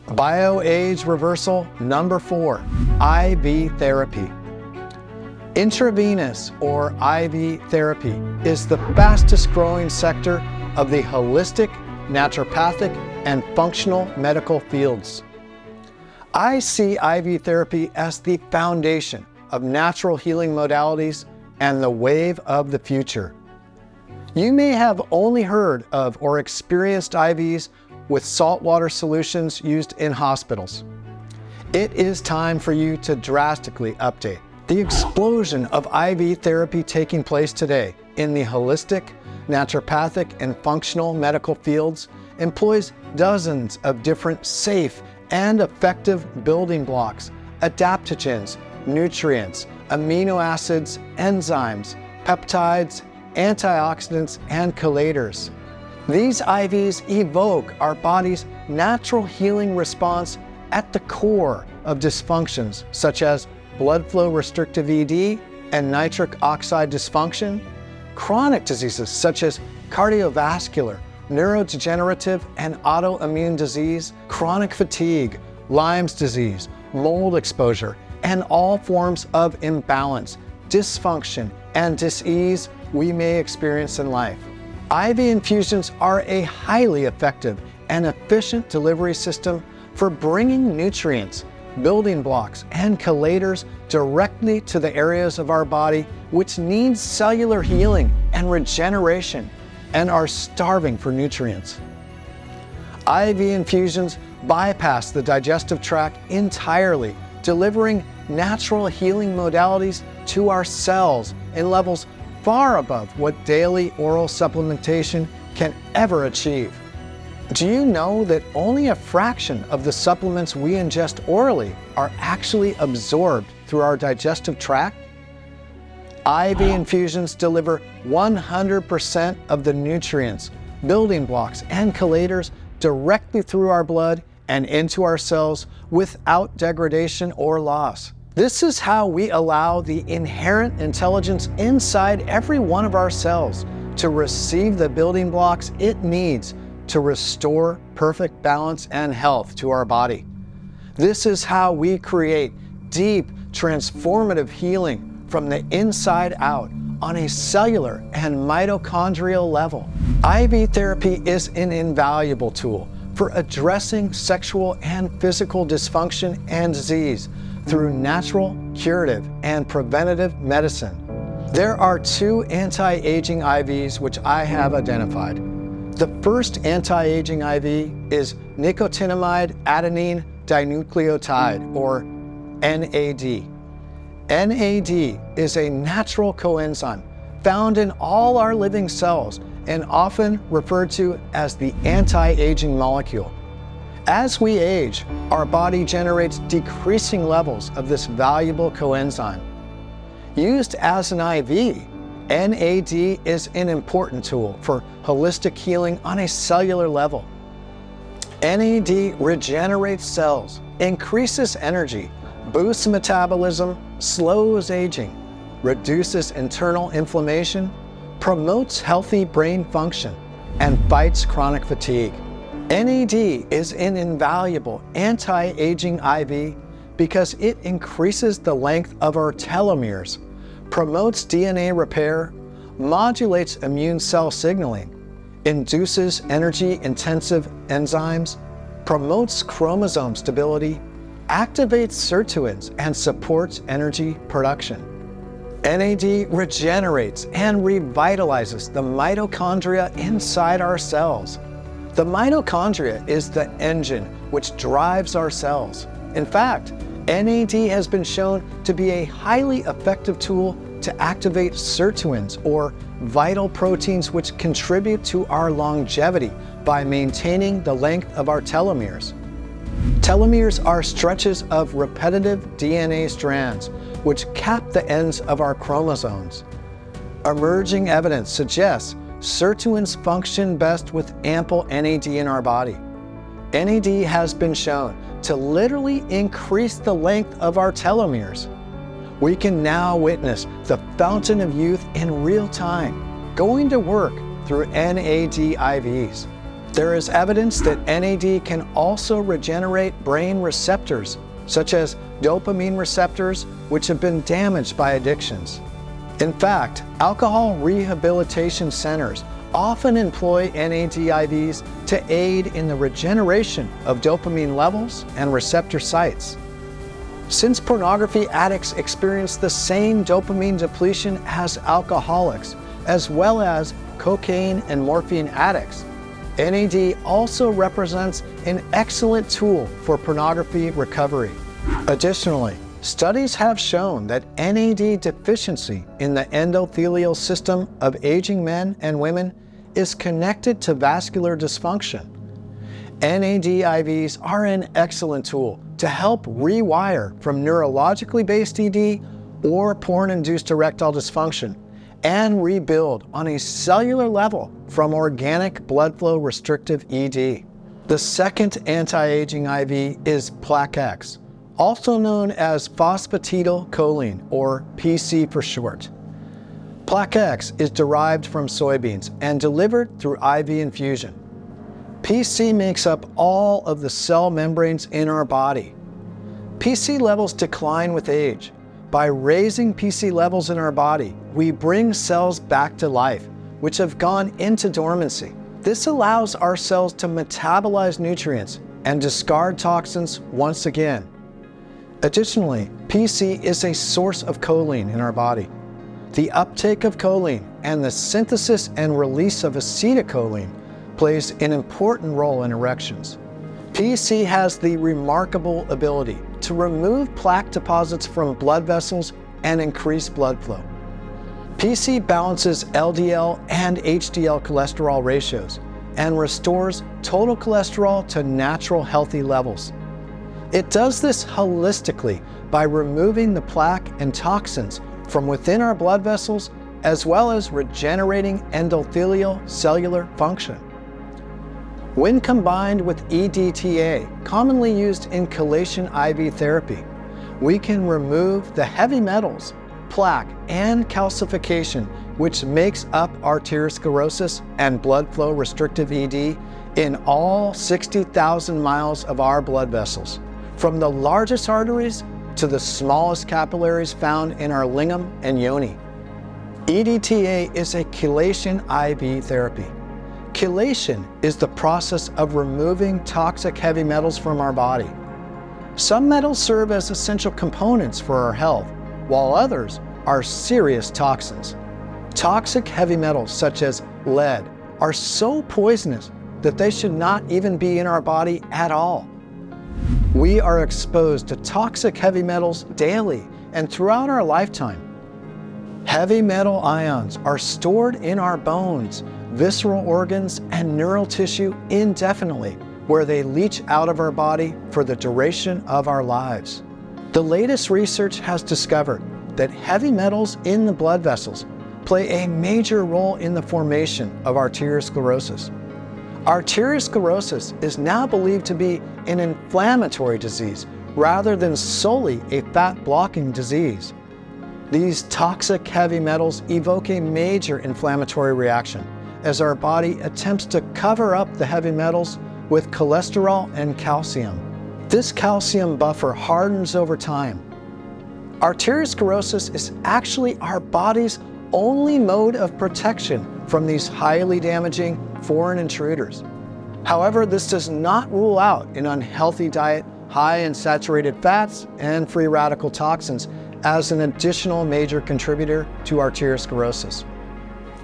Bioage reversal number 4, IV therapy. Intravenous or IV therapy is the fastest growing sector of the holistic, naturopathic, and functional medical fields. I see IV therapy as the foundation of natural healing modalities and the wave of the future. You may have only heard of or experienced IVs with saltwater solutions used in hospitals. It is time for you to drastically update. The explosion of IV therapy taking place today in the holistic, naturopathic, and functional medical fields employs dozens of different safe and effective building blocks, adaptogens, nutrients, amino acids, enzymes, peptides, antioxidants, and chelators. These IVs evoke our body's natural healing response at the core of dysfunctions such as blood flow restrictive ED and nitric oxide dysfunction, chronic diseases such as cardiovascular, neurodegenerative, and autoimmune disease, chronic fatigue, Lyme's disease, mold exposure, and all forms of imbalance, dysfunction, and dis-ease we may experience in life. IV infusions are a highly effective and efficient delivery system for bringing nutrients, building blocks, and chelators directly to the areas of our body which need cellular healing and regeneration and are starving for nutrients. IV infusions bypass the digestive tract entirely, delivering natural healing modalities to our cells in levels far above what daily oral supplementation can ever achieve. Do you know that only a fraction of the supplements we ingest orally are actually absorbed through our digestive tract? IV infusions deliver 100% of the nutrients, building blocks, and chelators directly through our blood and into our cells without degradation or loss. This is how we allow the inherent intelligence inside every one of our cells to receive the building blocks it needs to restore perfect balance and health to our body. This is how we create deep, transformative healing from the inside out on a cellular and mitochondrial level. IV therapy is an invaluable tool for addressing sexual and physical dysfunction and disease through natural, curative, and preventative medicine. There are 2 anti-aging IVs which I have identified. The first anti-aging IV is nicotinamide adenine dinucleotide, or NAD. NAD is a natural coenzyme found in all our living cells and often referred to as the anti-aging molecule. As we age, our body generates decreasing levels of this valuable coenzyme. Used as an IV, NAD is an important tool for holistic healing on a cellular level. NAD regenerates cells, increases energy, boosts metabolism, slows aging, reduces internal inflammation, promotes healthy brain function, and fights chronic fatigue. NAD is an invaluable anti-aging IV because it increases the length of our telomeres, promotes DNA repair, modulates immune cell signaling, induces energy-intensive enzymes, promotes chromosome stability, activates sirtuins, and supports energy production. NAD regenerates and revitalizes the mitochondria inside our cells. The mitochondria is the engine which drives our cells. In fact, NAD has been shown to be a highly effective tool to activate sirtuins, or vital proteins which contribute to our longevity by maintaining the length of our telomeres. Telomeres are stretches of repetitive DNA strands which cap the ends of our chromosomes. Emerging evidence suggests sirtuins function best with ample NAD in our body. NAD has been shown to literally increase the length of our telomeres. We can now witness the fountain of youth in real time, going to work through NAD IVs. There is evidence that NAD can also regenerate brain receptors, such as dopamine receptors, which have been damaged by addictions. In fact, alcohol rehabilitation centers often employ NAD IVs to aid in the regeneration of dopamine levels and receptor sites. Since pornography addicts experience the same dopamine depletion as alcoholics, as well as cocaine and morphine addicts, NAD also represents an excellent tool for pornography recovery. Additionally, studies have shown that NAD deficiency in the endothelial system of aging men and women is connected to vascular dysfunction. NAD IVs are an excellent tool to help rewire from neurologically based ED or porn-induced erectile dysfunction and rebuild on a cellular level from organic blood flow restrictive ED. The second anti-aging IV is PlaqueX, also known as Phosphatidylcholine, or PC for short. PlaqueX is derived from soybeans and delivered through IV infusion. PC makes up all of the cell membranes in our body. PC levels decline with age. By raising PC levels in our body, we bring cells back to life, which have gone into dormancy. This allows our cells to metabolize nutrients and discard toxins once again. Additionally, PC is a source of choline in our body. The uptake of choline and the synthesis and release of acetylcholine plays an important role in erections. PC has the remarkable ability to remove plaque deposits from blood vessels and increase blood flow. PC balances LDL and HDL cholesterol ratios and restores total cholesterol to natural healthy levels. It does this holistically by removing the plaque and toxins from within our blood vessels, as well as regenerating endothelial cellular function. When combined with EDTA, commonly used in chelation IV therapy, we can remove the heavy metals, plaque, and calcification, which makes up arteriosclerosis and blood flow restrictive ED in all 60,000 miles of our blood vessels, from the largest arteries to the smallest capillaries found in our lingam and yoni. EDTA is a chelation IV therapy. Chelation is the process of removing toxic heavy metals from our body. Some metals serve as essential components for our health, while others are serious toxins. Toxic heavy metals such as lead are so poisonous that they should not even be in our body at all. We are exposed to toxic heavy metals daily and throughout our lifetime. Heavy metal ions are stored in our bones, visceral organs, and neural tissue indefinitely, where they leach out of our body for the duration of our lives. The latest research has discovered that heavy metals in the blood vessels play a major role in the formation of arteriosclerosis. Arteriosclerosis is now believed to be an inflammatory disease rather than solely a fat-blocking disease. These toxic heavy metals evoke a major inflammatory reaction as our body attempts to cover up the heavy metals with cholesterol and calcium. This calcium buffer hardens over time. Arteriosclerosis is actually our body's only mode of protection from these highly damaging foreign intruders. However, this does not rule out an unhealthy diet high in saturated fats and free radical toxins as an additional major contributor to arteriosclerosis.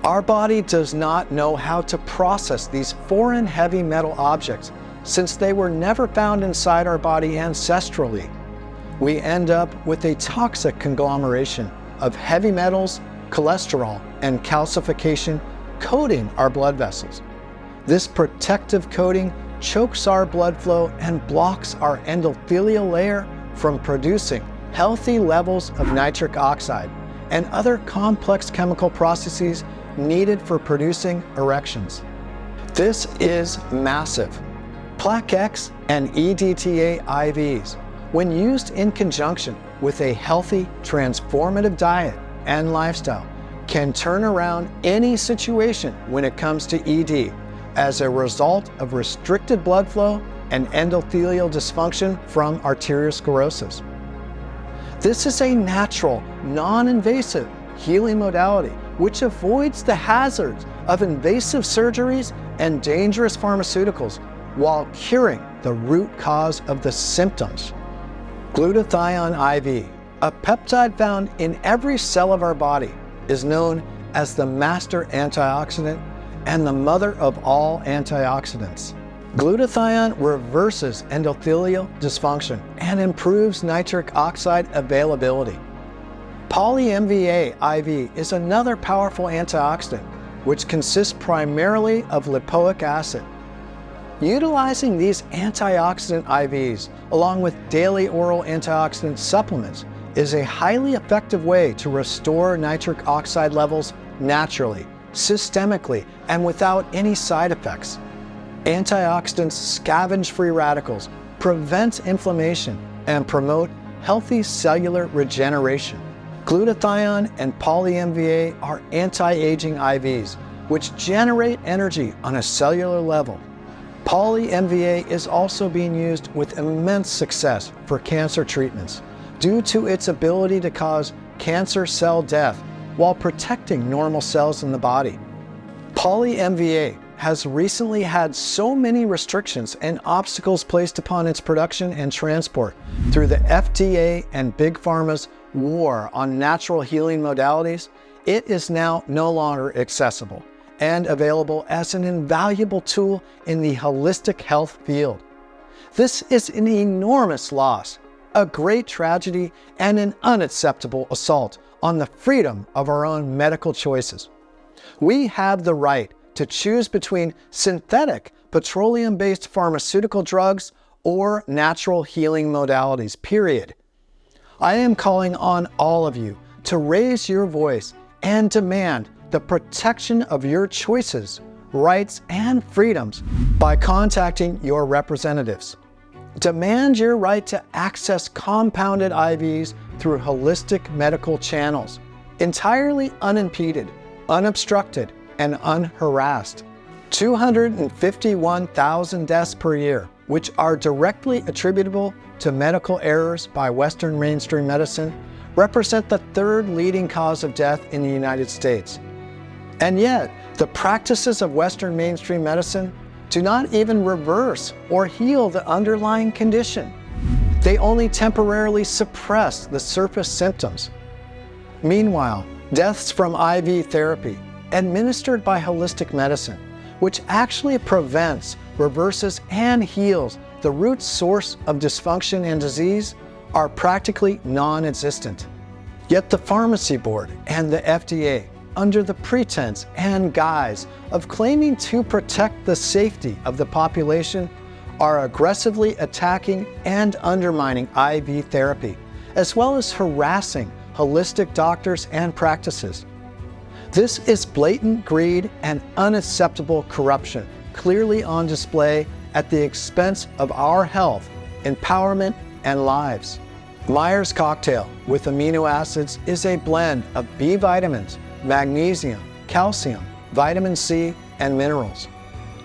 Our body does not know how to process these foreign heavy metal objects since they were never found inside our body ancestrally. We end up with a toxic conglomeration of heavy metals, cholesterol, and calcification coating our blood vessels. This protective coating chokes our blood flow and blocks our endothelial layer from producing healthy levels of nitric oxide and other complex chemical processes needed for producing erections. This is massive. PlaqueX and EDTA IVs, when used in conjunction with a healthy, transformative diet and lifestyle, can turn around any situation when it comes to ED as a result of restricted blood flow and endothelial dysfunction from arteriosclerosis. This is a natural, non-invasive healing modality which avoids the hazards of invasive surgeries and dangerous pharmaceuticals while curing the root cause of the symptoms. Glutathione IV, a peptide found in every cell of our body, is known as the master antioxidant and the mother of all antioxidants. Glutathione reverses endothelial dysfunction and improves nitric oxide availability. Poly-MVA IV is another powerful antioxidant, which consists primarily of lipoic acid. Utilizing these antioxidant IVs, along with daily oral antioxidant supplements, is a highly effective way to restore nitric oxide levels naturally, systemically, and without any side effects. Antioxidants scavenge free radicals, prevent inflammation, and promote healthy cellular regeneration. Glutathione and poly-MVA are anti-aging IVs, which generate energy on a cellular level. Poly-MVA is also being used with immense success for cancer treatments due to its ability to cause cancer cell death while protecting normal cells in the body. Poly-MVA has recently had so many restrictions and obstacles placed upon its production and transport through the FDA and Big Pharma's war on natural healing modalities, it is now no longer accessible and available as an invaluable tool in the holistic health field. This is an enormous loss, a great tragedy, and an unacceptable assault on the freedom of our own medical choices. We have the right to choose between synthetic, petroleum-based pharmaceutical drugs or natural healing modalities, period. I am calling on all of you to raise your voice and demand the protection of your choices, rights, and freedoms by contacting your representatives. Demand your right to access compounded IVs through holistic medical channels, entirely unimpeded, unobstructed, and unharassed. 251,000 deaths per year, which are directly attributable to medical errors by Western mainstream medicine, represent the third leading cause of death in the United States. And yet, the practices of Western mainstream medicine do not even reverse or heal the underlying condition. They only temporarily suppress the surface symptoms. Meanwhile, deaths from IV therapy, administered by holistic medicine, which actually prevents, reverses, and heals the root source of dysfunction and disease, are practically non-existent. Yet the Pharmacy Board and the FDA, under the pretense and guise of claiming to protect the safety of the population, are aggressively attacking and undermining IV therapy, as well as harassing holistic doctors and practices. This is blatant greed and unacceptable corruption, clearly on display at the expense of our health, empowerment, and lives. Myers Cocktail with amino acids is a blend of B vitamins, magnesium, calcium, vitamin C, and minerals.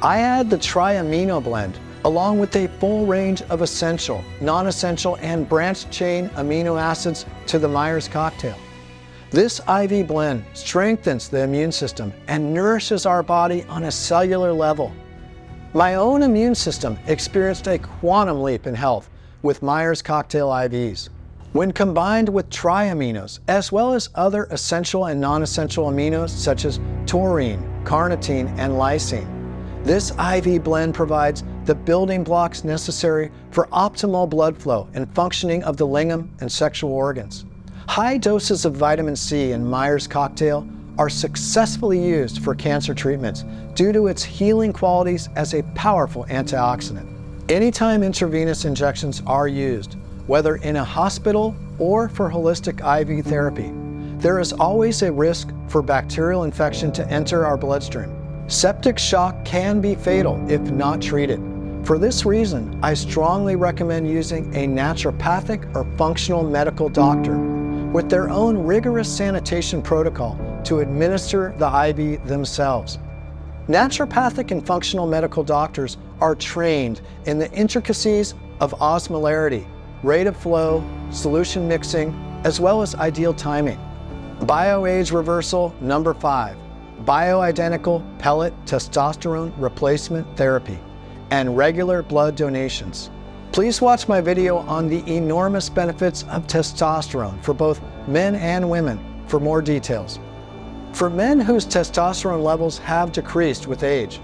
I add the Tri-Amino blend along with a full range of essential, non-essential, and branched-chain amino acids to the Myers Cocktail. This IV blend strengthens the immune system and nourishes our body on a cellular level. My own immune system experienced a quantum leap in health with Myers Cocktail IVs. When combined with triaminos, as well as other essential and non-essential aminos such as taurine, carnitine, and lysine, this IV blend provides the building blocks necessary for optimal blood flow and functioning of the lingam and sexual organs. High doses of vitamin C in Myers Cocktail are successfully used for cancer treatments due to its healing qualities as a powerful antioxidant. Anytime intravenous injections are used, whether in a hospital or for holistic IV therapy, there is always a risk for bacterial infection to enter our bloodstream. Septic shock can be fatal if not treated. For this reason, I strongly recommend using a naturopathic or functional medical doctor with their own rigorous sanitation protocol to administer the IV themselves. Naturopathic and functional medical doctors are trained in the intricacies of osmolarity, rate of flow, solution mixing, as well as ideal timing. Bioage reversal number 5, bioidentical pellet testosterone replacement therapy, and regular blood donations. Please watch my video on the enormous benefits of testosterone for both men and women for more details. For men whose testosterone levels have decreased with age,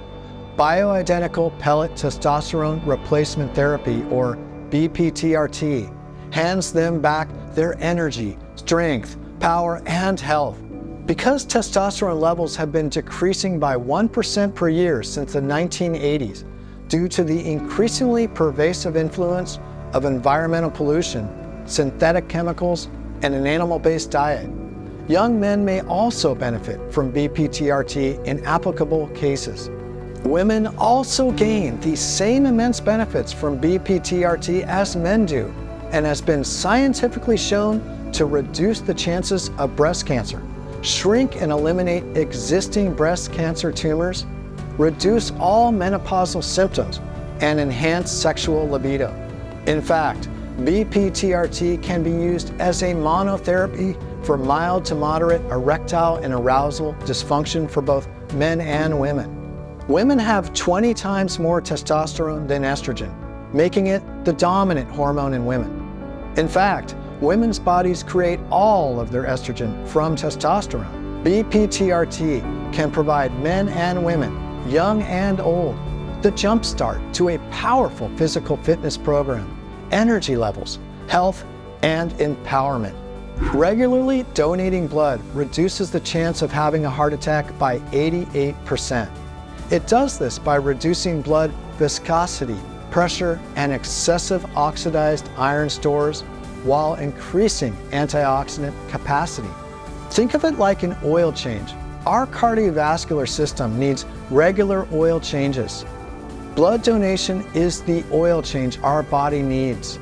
bioidentical pellet testosterone replacement therapy, or BPTRT, hands them back their energy, strength, power, and health. Because testosterone levels have been decreasing by 1% per year since the 1980s due to the increasingly pervasive influence of environmental pollution, synthetic chemicals, and an animal-based diet, young men may also benefit from BPTRT in applicable cases. Women also gain the same immense benefits from BPTRT as men do, and has been scientifically shown to reduce the chances of breast cancer, shrink and eliminate existing breast cancer tumors, reduce all menopausal symptoms, and enhance sexual libido. In fact, BPTRT can be used as a monotherapy for mild to moderate erectile and arousal dysfunction for both men and women. Women have 20 times more testosterone than estrogen, making it the dominant hormone in women. In fact, women's bodies create all of their estrogen from testosterone. BPTRT can provide men and women, young and old, the jumpstart to a powerful physical fitness program, energy levels, health, and empowerment. Regularly donating blood reduces the chance of having a heart attack by 88%. It does this by reducing blood viscosity, pressure, and excessive oxidized iron stores while increasing antioxidant capacity. Think of it like an oil change. Our cardiovascular system needs regular oil changes. Blood donation is the oil change our body needs.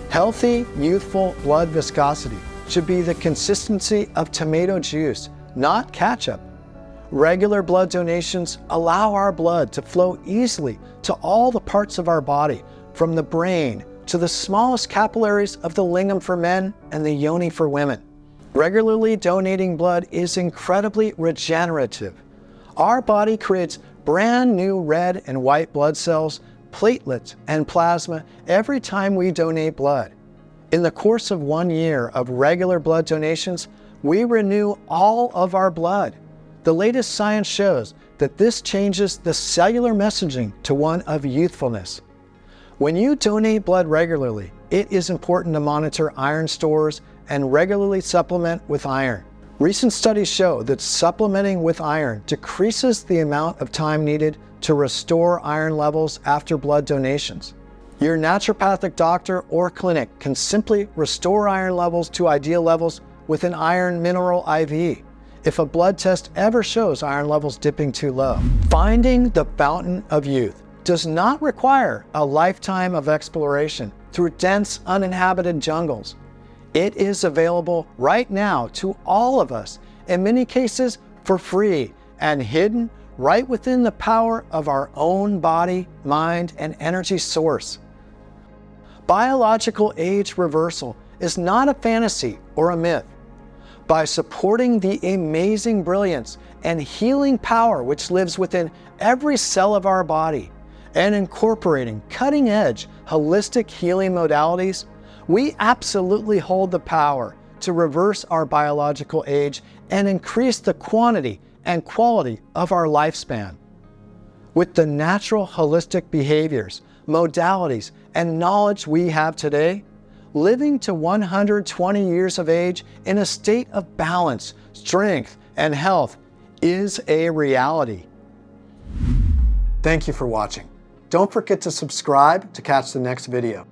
Healthy, youthful blood viscosity should be the consistency of tomato juice, not ketchup. Regular blood donations allow our blood to flow easily to all the parts of our body, from the brain to the smallest capillaries of the lingam for men and the yoni for women. Regularly donating blood is incredibly regenerative. Our body creates brand new red and white blood cells, platelets, and plasma every time we donate blood. In the course of 1 year of regular blood donations, we renew all of our blood. The latest science shows that this changes the cellular messaging to one of youthfulness. When you donate blood regularly, it is important to monitor iron stores and regularly supplement with iron. Recent studies show that supplementing with iron decreases the amount of time needed to restore iron levels after blood donations. Your naturopathic doctor or clinic can simply restore iron levels to ideal levels with an iron mineral IV if a blood test ever shows iron levels dipping too low. Finding the fountain of youth does not require a lifetime of exploration through dense, uninhabited jungles. It is available right now to all of us, in many cases for free, and hidden right within the power of our own body, mind, and energy source. Biological age reversal is not a fantasy or a myth. By supporting the amazing brilliance and healing power which lives within every cell of our body, and incorporating cutting-edge holistic healing modalities, we absolutely hold the power to reverse our biological age and increase the quantity and quality of our lifespan. With the natural holistic behaviors, modalities, and knowledge we have today, living to 120 years of age in a state of balance, strength, and health is a reality. Thank you for watching. Don't forget to subscribe to catch the next video.